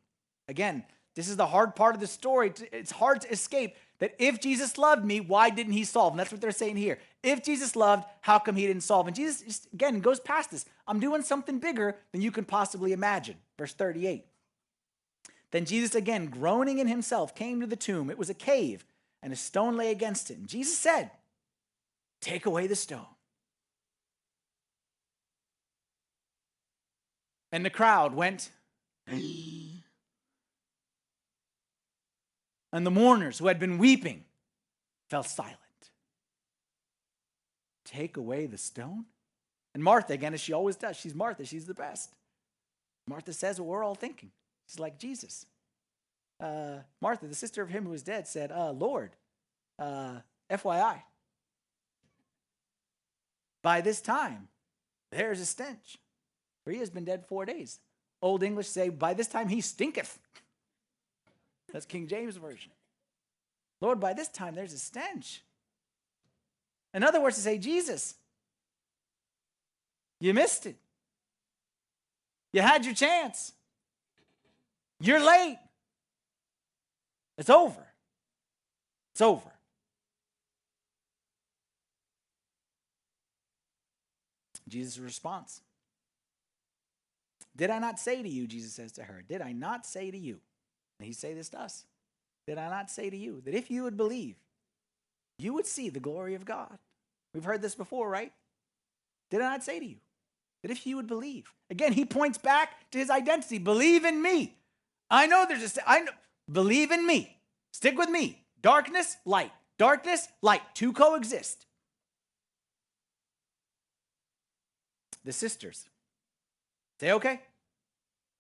Again, this is the hard part of the story. It's hard to escape that if Jesus loved me, why didn't he solve? And that's what they're saying here. If Jesus loved, how come he didn't solve? And Jesus, just, again, goes past this. I'm doing something bigger than you can possibly imagine. Verse 38. Then Jesus, again, groaning in himself, came to the tomb. It was a cave, and a stone lay against it. And Jesus said, take away the stone. And the crowd went, and the mourners who had been weeping fell silent. Take away the stone? And Martha, again, as she always does, she's Martha, she's the best. Martha says what we're all thinking. She's like, Jesus. Martha, the sister of him who was dead, said, Lord, FYI, by this time, there's a stench, for he has been dead 4 days. Old English say, by this time he stinketh. That's King James Version. Lord, by this time there's a stench. In other words, to say, Jesus, you missed it. You had your chance. You're late. It's over. It's over. Jesus' response. Did I not say to you, Jesus says to her, did I not say to you? And he say this to us. Did I not say to you that if you would believe, you would see the glory of God? We've heard this before, right? Did I not say to you that if you would believe? Again, he points back to his identity. Believe in me. I know believe in me. Stick with me. Darkness, light. Darkness, light. Two coexist. The sisters say, okay.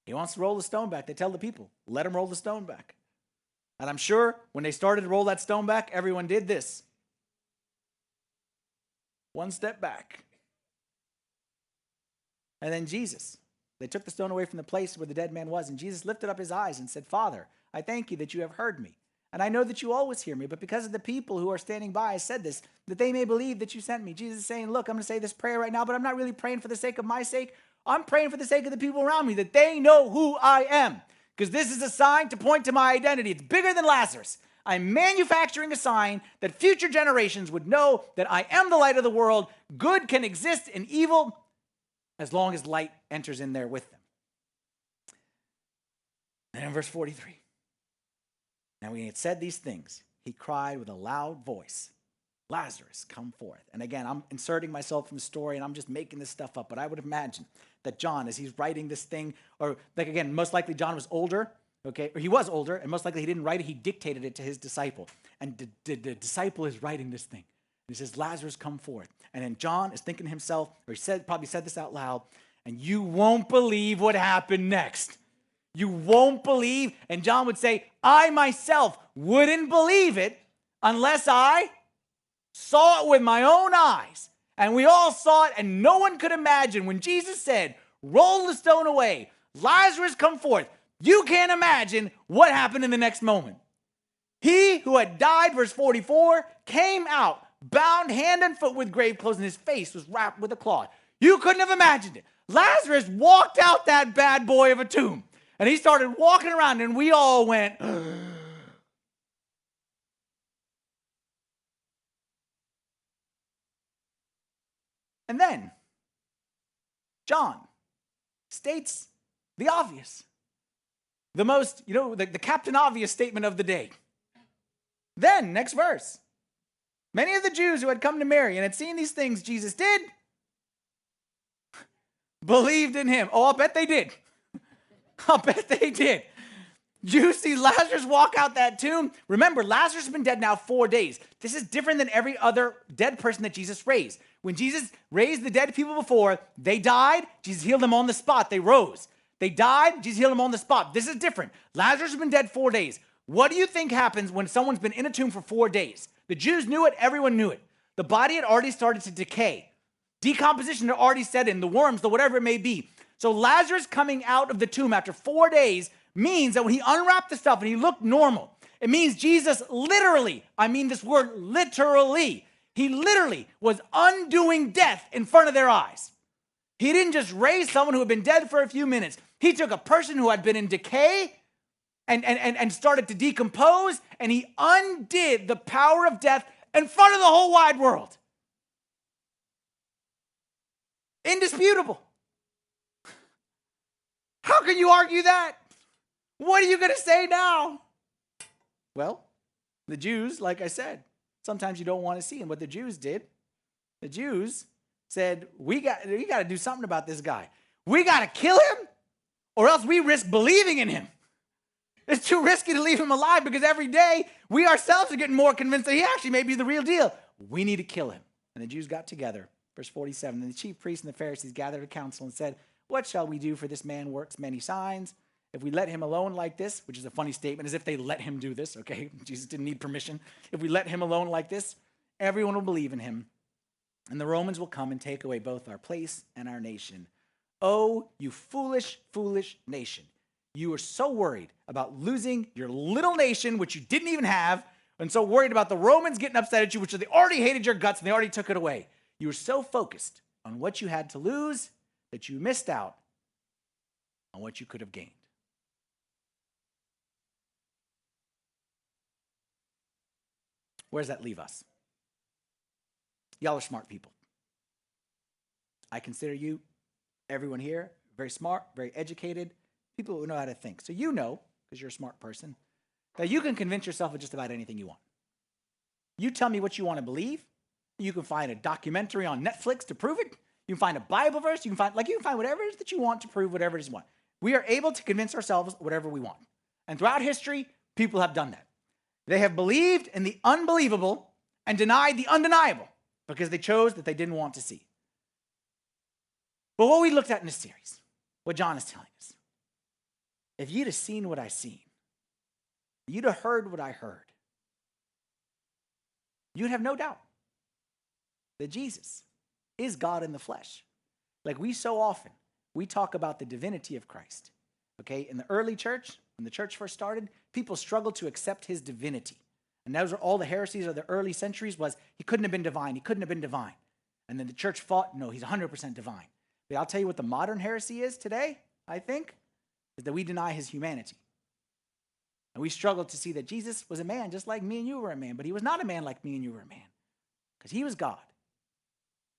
He wants to roll the stone back. They tell the people, let him roll the stone back. And I'm sure when they started to roll that stone back, everyone did this. One step back. And then Jesus, they took the stone away from the place where the dead man was, and Jesus lifted up his eyes and said, Father, I thank you that you have heard me. And I know that you always hear me, but because of the people who are standing by, I said this, that they may believe that you sent me. Jesus is saying, look, I'm going to say this prayer right now, but I'm not really praying for the sake of my sake. I'm praying for the sake of the people around me, that they know who I am. Because this is a sign to point to my identity. It's bigger than Lazarus. I'm manufacturing a sign that future generations would know that I am the light of the world. Good can exist in evil. as long as light enters in there with them. And in verse 43, now when he had said these things, he cried with a loud voice, Lazarus, come forth. And again, I'm inserting myself from the story, and I'm just making this stuff up. But I would imagine that John, as he's writing this thing, or like again, most likely John was older, okay? Or he was older, and most likely he didn't write it. He dictated it to his disciple. And the disciple is writing this thing. He says, Lazarus, come forth. And then John is thinking to himself, or probably said this out loud, and you won't believe what happened next. You won't believe. And John would say, I myself wouldn't believe it unless I saw it with my own eyes. And we all saw it, and no one could imagine when Jesus said, roll the stone away, Lazarus, come forth. You can't imagine what happened in the next moment. He who had died, verse 44, came out, bound hand and foot with grave clothes, and his face was wrapped with a cloth. You couldn't have imagined it. Lazarus walked out that bad boy of a tomb, and he started walking around, and we all went, and then John states the obvious, the most, the Captain Obvious statement of the day. Then, next verse. Many of the Jews who had come to Mary and had seen these things Jesus did believed in him. Oh, I'll bet they did. I'll bet they did. You see Lazarus walk out that tomb. Remember, Lazarus has been dead now 4 days. This is different than every other dead person that Jesus raised. When Jesus raised the dead people before, they died. Jesus healed them on the spot. They rose. They died. Jesus healed them on the spot. This is different. Lazarus has been dead 4 days. What do you think happens when someone's been in a tomb for 4 days? The Jews knew it. Everyone knew it. The body had already started to decay. Decomposition had already set in. The worms, the whatever it may be. So Lazarus coming out of the tomb after 4 days means that when he unwrapped the stuff and he looked normal, it means Jesus literally, I mean this word literally, he literally was undoing death in front of their eyes. He didn't just raise someone who had been dead for a few minutes. He took a person who had been in decay and started to decompose, and he undid the power of death in front of the whole wide world. Indisputable. How can you argue that? What are you going to say now? Well, the Jews, like I said, sometimes you don't want to see him. What the Jews did, the Jews said, we got to do something about this guy. We got to kill him, or else we risk believing in him. It's too risky to leave him alive because every day we ourselves are getting more convinced that he actually may be the real deal. We need to kill him. And the Jews got together. Verse 47, and the chief priests and the Pharisees gathered a council and said, what shall we do, for this man works many signs? If we let him alone like this, which is a funny statement, as if they let him do this, okay? Jesus didn't need permission. If we let him alone like this, everyone will believe in him. And the Romans will come and take away both our place and our nation. Oh, you foolish, foolish nation. You were so worried about losing your little nation, which you didn't even have, and so worried about the Romans getting upset at you, which they already hated your guts and they already took it away. You were so focused on what you had to lose that you missed out on what you could have gained. Where does that leave us? Y'all are smart people. I consider you, everyone here, very smart, very educated, people who know how to think. So you know, because you're a smart person, that you can convince yourself of just about anything you want. You tell me what you want to believe. You can find a documentary on Netflix to prove it. You can find a Bible verse. You can find whatever it is that you want to prove whatever it is you want. We are able to convince ourselves whatever we want. And throughout history, people have done that. They have believed in the unbelievable and denied the undeniable because they chose that they didn't want to see. But what we looked at in this series, what John is telling us, if you'd have seen what I seen, you'd have heard what I heard, you'd have no doubt that Jesus is God in the flesh. Like we so often, we talk about the divinity of Christ. Okay, in the early church, when the church first started, people struggled to accept his divinity. And those are all the heresies of the early centuries was he couldn't have been divine. He couldn't have been divine. And then the church fought, no, he's 100% divine. But I'll tell you what the modern heresy is today, I think, is that we deny his humanity. And we struggle to see that Jesus was a man just like me and you were a man, but he was not a man like me and you were a man because he was God.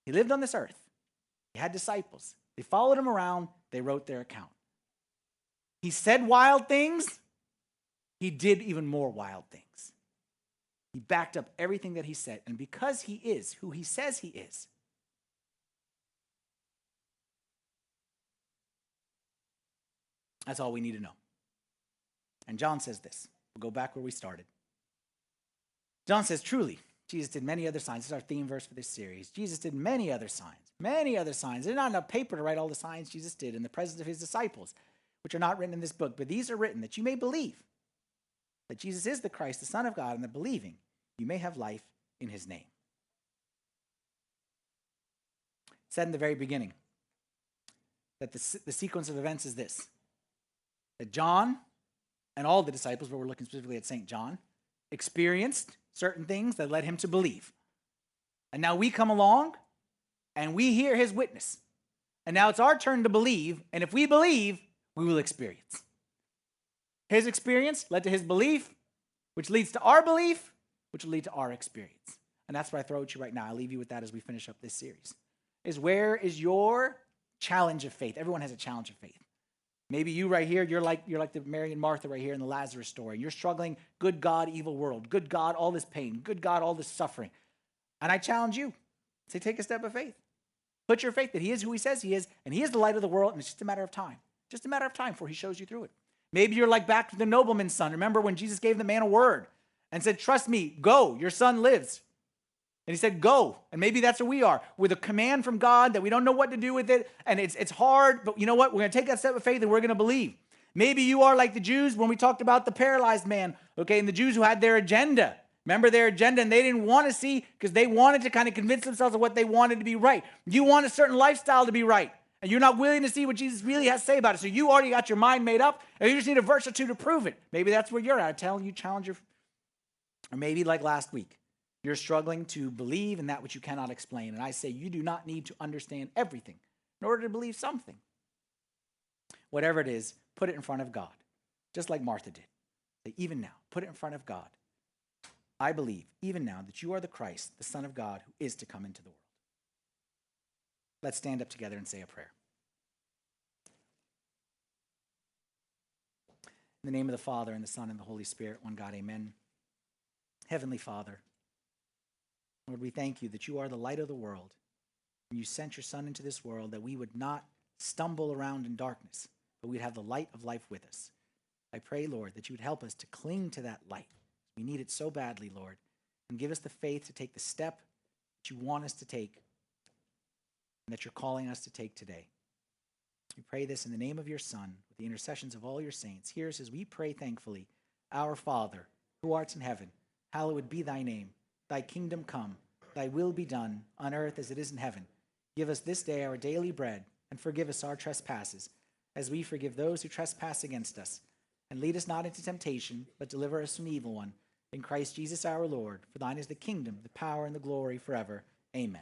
He lived on this earth. He had disciples. They followed him around. They wrote their account. He said wild things. He did even more wild things. He backed up everything that he said. And because he is who he says he is, that's all we need to know. And John says this. We'll go back where we started. John says, truly, Jesus did many other signs. This is our theme verse for this series. Jesus did many other signs. Many other signs. There's not enough paper to write all the signs Jesus did in the presence of his disciples, which are not written in this book. But these are written that you may believe that Jesus is the Christ, the Son of God, and that believing you may have life in his name. It said in the very beginning that the sequence of events is this. That John and all the disciples, but we're looking specifically at St. John, experienced certain things that led him to believe. And now we come along and we hear his witness. And now it's our turn to believe. And if we believe, we will experience. His experience led to his belief, which leads to our belief, which will lead to our experience. And that's what I throw at you right now. I'll leave you with that as we finish up this series. Is where is your challenge of faith? Everyone has a challenge of faith. Maybe you right here, you're like the Mary and Martha right here in the Lazarus story. You're struggling, good God, evil world. Good God, all this pain. Good God, all this suffering. And I challenge you. Say, take a step of faith. Put your faith that he is who he says he is, and he is the light of the world, and it's just a matter of time. Just a matter of time before he shows you through it. Maybe you're like back to the nobleman's son. Remember when Jesus gave the man a word and said, trust me, go, your son lives. And he said, go. And maybe that's where we are, with a command from God that we don't know what to do with it. And it's hard, but you know what? We're going to take that step of faith and we're going to believe. Maybe you are like the Jews when we talked about the paralyzed man, okay, and the Jews who had their agenda. Remember their agenda, and they didn't want to see because they wanted to kind of convince themselves of what they wanted to be right. You want a certain lifestyle to be right, and you're not willing to see what Jesus really has to say about it. So you already got your mind made up, and you just need a verse or two to prove it. Maybe that's where you're at. I'm telling you, challenge your... Or maybe like last week, you're struggling to believe in that which you cannot explain. And I say you do not need to understand everything in order to believe something. Whatever it is, put it in front of God, just like Martha did. Say, even now, put it in front of God. I believe, even now, that you are the Christ, the Son of God, who is to come into the world. Let's stand up together and say a prayer. In the name of the Father, and the Son, and the Holy Spirit, one God, amen. Heavenly Father, Lord, we thank you that you are the light of the world, and you sent your Son into this world that we would not stumble around in darkness, but we'd have the light of life with us. I pray, Lord, that you would help us to cling to that light. We need it so badly, Lord, and give us the faith to take the step that you want us to take and that you're calling us to take today. We pray this in the name of your Son, with the intercessions of all your saints. Hear us as we pray thankfully. Our Father, who art in heaven, hallowed be thy name. Thy kingdom come, thy will be done, on earth as it is in heaven. Give us this day our daily bread, and forgive us our trespasses, as we forgive those who trespass against us. And lead us not into temptation, but deliver us from the evil one. In Christ Jesus our Lord, for thine is the kingdom, the power, and the glory forever. Amen.